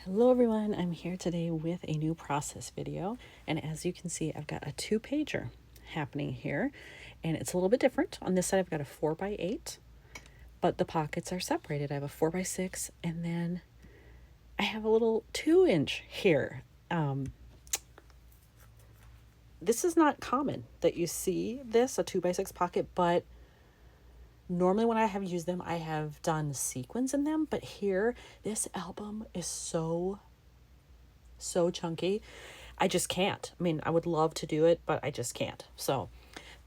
Hello everyone, I'm here today with a new process video, and as you can see I've got a 2-pager happening here, and it's a little bit different. On this side I've got a 4x8, but the pockets are separated. I have a 4x6, and then I have a little 2-inch here. This is not common that you see this, a 2x6 pocket, but normally when I have used them, I have done sequins in them, but here, this album is so chunky. I just can't. I mean, I would love to do it, but I just can't. So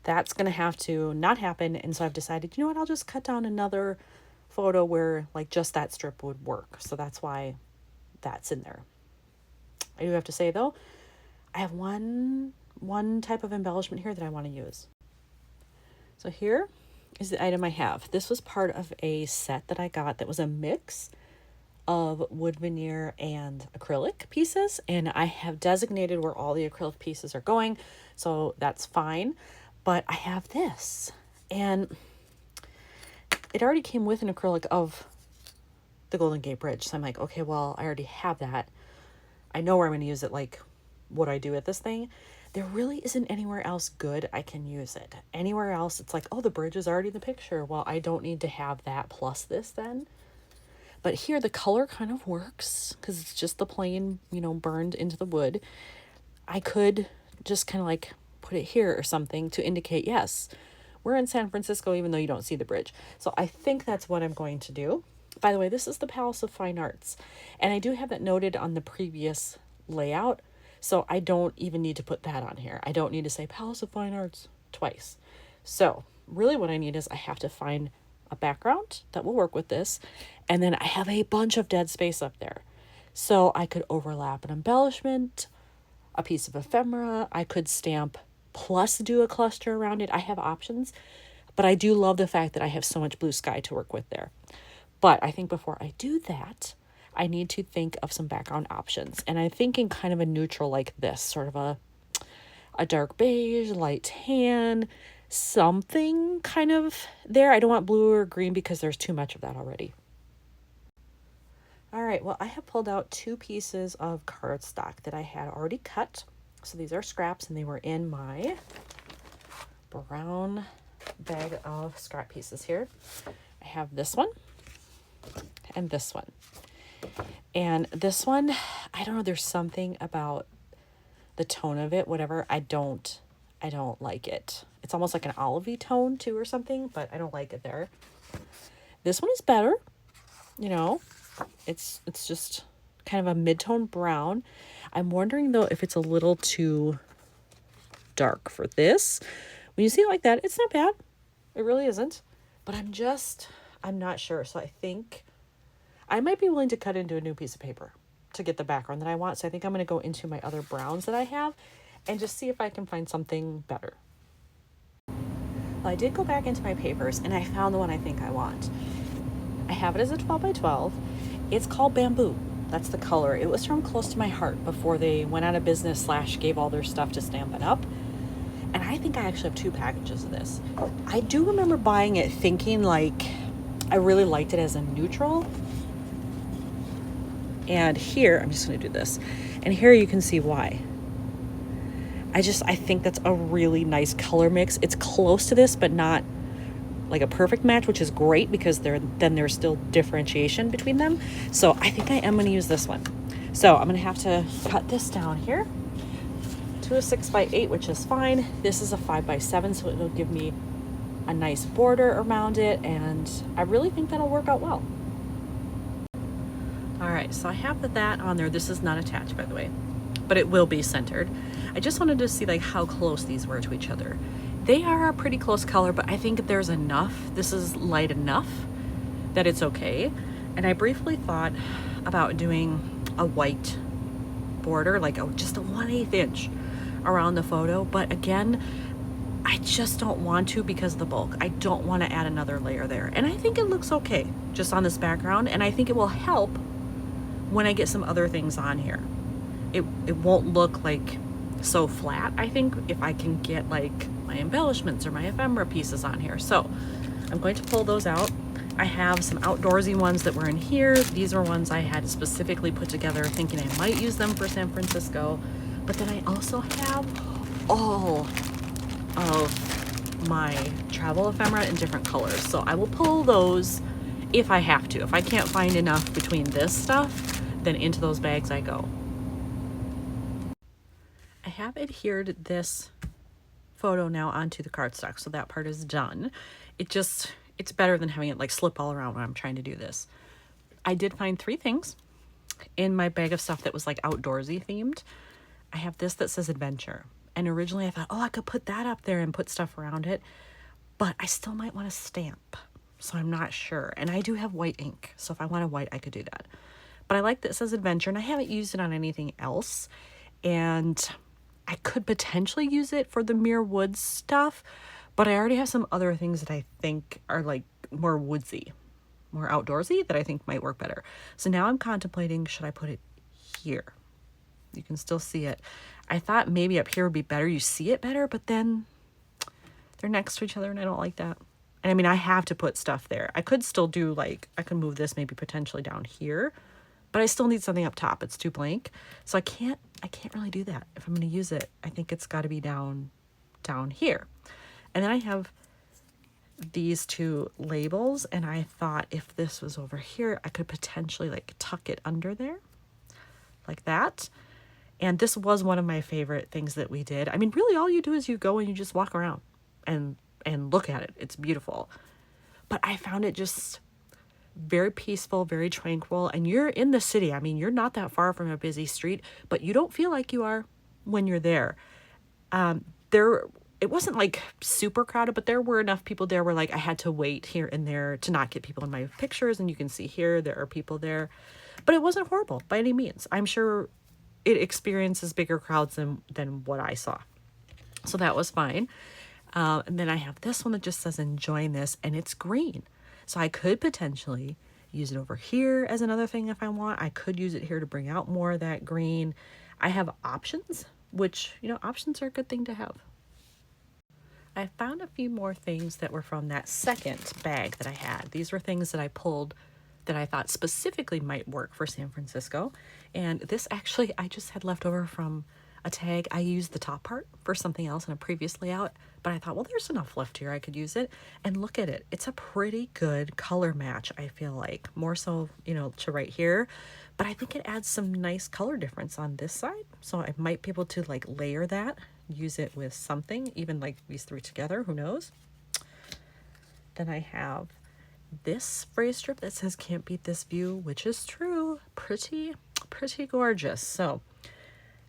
that's going to have to not happen. And so I've decided, you know what, I'll just cut down another photo where like just that strip would work. So that's why that's in there. I do have to say though, I have one type of embellishment here that I want to use. So here is the item I have. This was part of a set that I got that was a mix of wood veneer and acrylic pieces, and I have designated where all the acrylic pieces are going, so that's fine. But I have this, and it already came with an acrylic of the Golden Gate Bridge, so I'm like, okay, well, I already have that. I know where I'm going to use it, like what I do with this thing. There really isn't anywhere else good I can use it. Anywhere else, it's like, oh, the bridge is already in the picture. Well, I don't need to have that plus this then. But here, the color kind of works because it's just the plain, burned into the wood. I could just kind of like put it here or something to indicate, yes, we're in San Francisco, even though you don't see the bridge. So I think that's what I'm going to do. By the way, this is the Palace of Fine Arts, and I do have that noted on the previous layout. So I don't even need to put that on here. I don't need to say Palace of Fine Arts twice. So really what I need is I have to find a background that will work with this. And then I have a bunch of dead space up there. So I could overlap an embellishment, a piece of ephemera. I could stamp plus do a cluster around it. I have options, but I do love the fact that I have so much blue sky to work with there. But I think before I do that, I need to think of some background options. And I'm thinking kind of a neutral like this, sort of a dark beige, light tan, something kind of there. I don't want blue or green because there's too much of that already. All right, well, I have pulled out 2 pieces of cardstock that I had already cut. So these are scraps, and they were in my brown bag of scrap pieces here. I have this one and this one. And this one, I don't know, there's something about the tone of it, whatever, I don't like it. It's almost like an olivey tone too or something, but I don't like it there. This one is better, it's just kind of a mid-tone brown. I'm wondering though if it's a little too dark for this. When you see it like that, it's not bad. It really isn't. But I'm not sure. So I think I might be willing to cut into a new piece of paper to get the background that I want. So I think I'm going to go into my other browns that I have and just see if I can find something better. Well, I did go back into my papers and I found the one I think I want. I have it as a 12x12. It's called Bamboo. That's the color. It was from Close to My Heart before they went out of business / gave all their stuff to Stampin' Up. And I think I actually have 2 packages of this. I do remember buying it thinking like I really liked it as a neutral. And here, I'm just going to do this. And here you can see why. I think that's a really nice color mix. It's close to this, but not like a perfect match, which is great because there's still differentiation between them. So I think I am going to use this one. So I'm going to have to cut this down here to a 6x8, which is fine. This is a 5x7, so it'll give me a nice border around it. And I really think that'll work out well. All right, so I have that on there. This is not attached, by the way, but it will be centered. I just wanted to see like how close these were to each other. They are a pretty close color, but I think there's enough. This is light enough that it's okay. And I briefly thought about doing a white border, like just a 1/8 inch around the photo. But again, I just don't want to because of the bulk. I don't want to add another layer there. And I think it looks okay just on this background. And I think it will help when I get some other things on here. It won't look like so flat, I think, if I can get like my embellishments or my ephemera pieces on here. So I'm going to pull those out. I have some outdoorsy ones that were in here. These are ones I had specifically put together thinking I might use them for San Francisco. But then I also have all of my travel ephemera in different colors. So I will pull those if I have to. If I can't find enough between this stuff, then into those bags I go. I have adhered this photo now onto the cardstock, so that part is done. It's better than having it like slip all around when I'm trying to do this. I did find 3 things in my bag of stuff that was like outdoorsy themed. I have this that says adventure. And originally I thought, oh, I could put that up there and put stuff around it, but I still might want a stamp. So I'm not sure. And I do have white ink. So if I want a white, I could do that. But I like that it says adventure, and I haven't used it on anything else. And I could potentially use it for the Mere Woods stuff, but I already have some other things that I think are like more woodsy, more outdoorsy, that I think might work better. So now I'm contemplating, should I put it here? You can still see it. I thought maybe up here would be better. You see it better, but then they're next to each other and I don't like that. And I mean, I have to put stuff there. I could still do like, I could move this maybe potentially down here, but I still need something up top. It's too blank. So I can't really do that. If I'm going to use it, I think it's got to be down here. And then I have these 2 labels, and I thought if this was over here, I could potentially like tuck it under there like that. And this was one of my favorite things that we did. I mean, really all you do is you go and you just walk around and look at it. It's beautiful. But I found it just very peaceful, very tranquil. And you're in the city. I mean, you're not that far from a busy street, but you don't feel like you are when you're there. It wasn't like super crowded, but there were enough people there where like I had to wait here and there to not get people in my pictures. And you can see here, there are people there, but it wasn't horrible by any means. I'm sure it experiences bigger crowds than what I saw. So that was fine. And then I have this one that just says enjoying this, and it's green. So I could potentially use it over here as another thing if I want. I could use it here to bring out more of that green. I have options, which, you know, options are a good thing to have. I found a few more things that were from that second bag that I had. These were things that I pulled that I thought specifically might work for San Francisco. And this actually, I just had left over from a tag. I used the top part for something else in a previous layout, but I thought, well, there's enough left here. I could use it. And look at it. It's a pretty good color match, I feel like. More so, you know, to right here. But I think it adds some nice color difference on this side. So I might be able to like layer that, use it with something, even like these 3 together, who knows? Then I have this phrase strip that says can't beat this view, which is true. Pretty gorgeous. So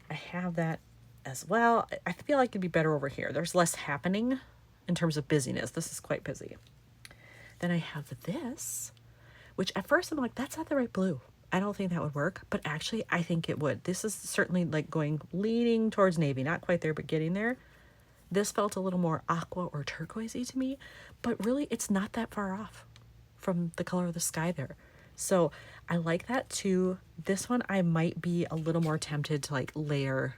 I have that as well. I feel like it'd be better over here. There's less happening in terms of busyness. This is quite busy. Then I have this, which at first I'm like, that's not the right blue. I don't think that would work, but actually I think it would. This is certainly like leaning towards navy, not quite there, but getting there. This felt a little more aqua or turquoisey to me, but really it's not that far off from the color of the sky there. So I like that too. This one I might be a little more tempted to like layer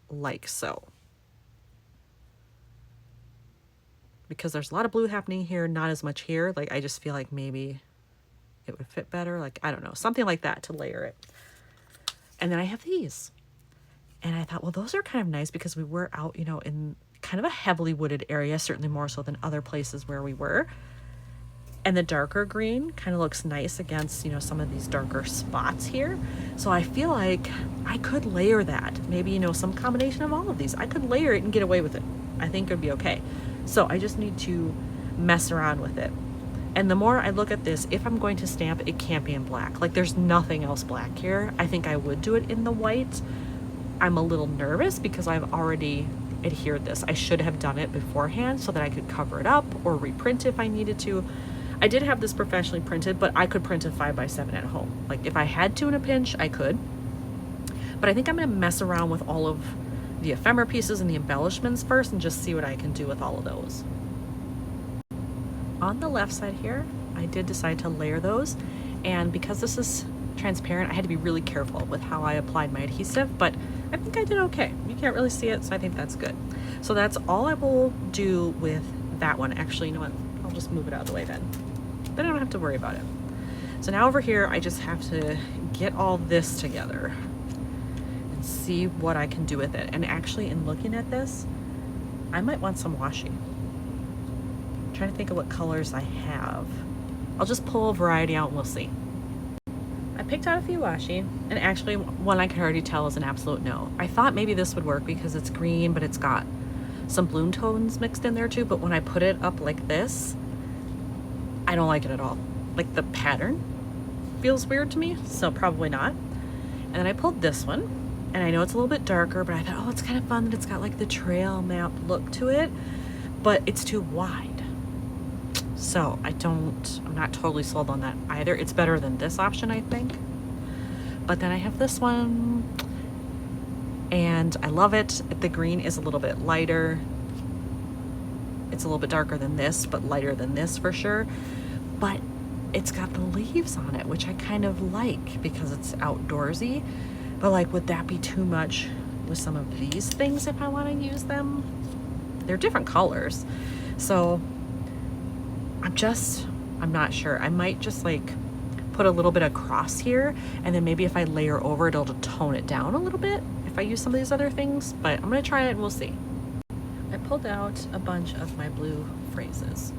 like so, because there's a lot of blue happening here, not as much here. Like I just feel like maybe it would fit better. Like, I don't know, something like that to layer it. And then I have these. And I thought, well, those are kind of nice because we were out, you know, in kind of a heavily wooded area, certainly more so than other places where we were. And the darker green kind of looks nice against, you know, some of these darker spots here. So I feel like I could layer that. Maybe, you know, some combination of all of these. I could layer it and get away with it. I think it would be okay. So I just need to mess around with it. And the more I look at this, if I'm going to stamp, it can't be in black. Like there's nothing else black here. I think I would do it in the white. I'm a little nervous because I've already adhered this. I should have done it beforehand so that I could cover it up or reprint if I needed to. I did have this professionally printed, but I could print a 5x7 at home. Like if I had to in a pinch, I could. But I think I'm gonna mess around with all of the ephemera pieces and the embellishments first and just see what I can do with all of those. On the left side here, I did decide to layer those. And because this is transparent, I had to be really careful with how I applied my adhesive, but I think I did okay. You can't really see it, so I think that's good. So that's all I will do with that one. Actually, you know what? I'll just move it out of the way then. then I don't have to worry about it. So now over here, I just have to get all this together and see what I can do with it. And actually, in looking at this, I might want some washi. I'm trying to think of what colors I have. I'll just pull a variety out and we'll see. I picked out a few washi, and actually one I can already tell is an absolute no. I thought maybe this would work because it's green, but it's got some bloom tones mixed in there too, but when I put it up like this, I don't like it at all. Like the pattern feels weird to me, so probably not. And then I pulled this one, and I know it's a little bit darker, but I thought, oh, it's kind of fun that it's got like the trail map look to it, but it's too wide. So I'm not totally sold on that either. It's better than this option, I think. But then I have this one, and I love it. The green is a little bit lighter. It's a little bit darker than this, but lighter than this for sure. But it's got the leaves on it, which I kind of like because it's outdoorsy. But like, would that be too much with some of these things if I want to use them? They're different colors. So I'm not sure. I might just like put a little bit across here, and then maybe if I layer over it, it'll tone it down a little bit if I use some of these other things, but I'm gonna try it and we'll see. I pulled out a bunch of my blue phrases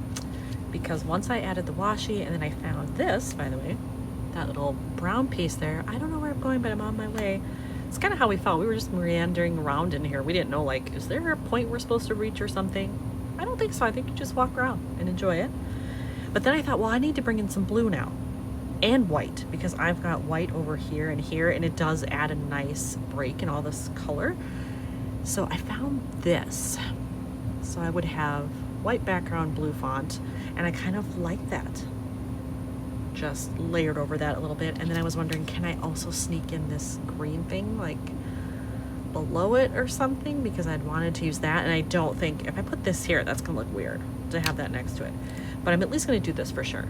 because once I added the washi, and then I found this, by the way, that little brown piece there. I don't know where I'm going, but I'm on my way. It's kind of how we felt. We were just meandering around in here. We didn't know, like, is there a point we're supposed to reach or something? I don't think so. I think you just walk around and enjoy it. But then I thought, well, I need to bring in some blue now and white, because I've got white over here, and it does add a nice break in all this color. So I found this. So I would have white background, blue font, and I kind of like that. Just layered over that a little bit. And then I was wondering, can I also sneak in this green thing like below it or something, because I'd wanted to use that. And I don't think if I put this here, that's gonna look weird to have that next to it, but I'm at least gonna do this for sure.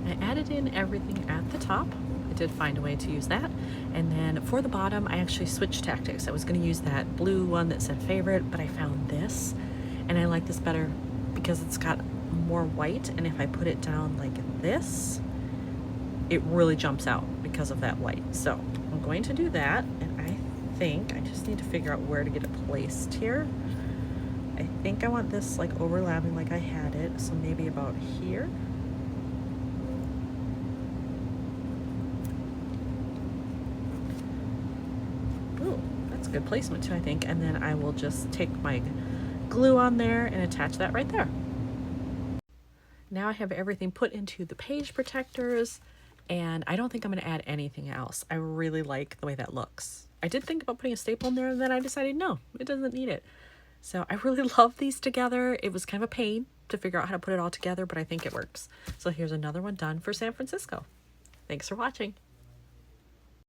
I added in everything at the top. I did find a way to use that. And then for the bottom, I actually switched tactics. I was gonna use that blue one that said favorite, but I found this, and I like this better because it's got more white, and if I put it down like this, it really jumps out because of that white. So I'm going to do that, and I think I just need to figure out where to get it placed here. I think I want this like overlapping like I had it, so maybe about here. Ooh, that's a good placement too, I think. And then I will just take my glue on there and attach that right there. Now I have everything put into the page protectors, and I don't think I'm going to add anything else. I really like the way that looks. I did think about putting a staple in there, and then I decided no, it doesn't need it. So I really love these together. It was kind of a pain to figure out how to put it all together, but I think it works. So here's another one done for San Francisco. Thanks for watching.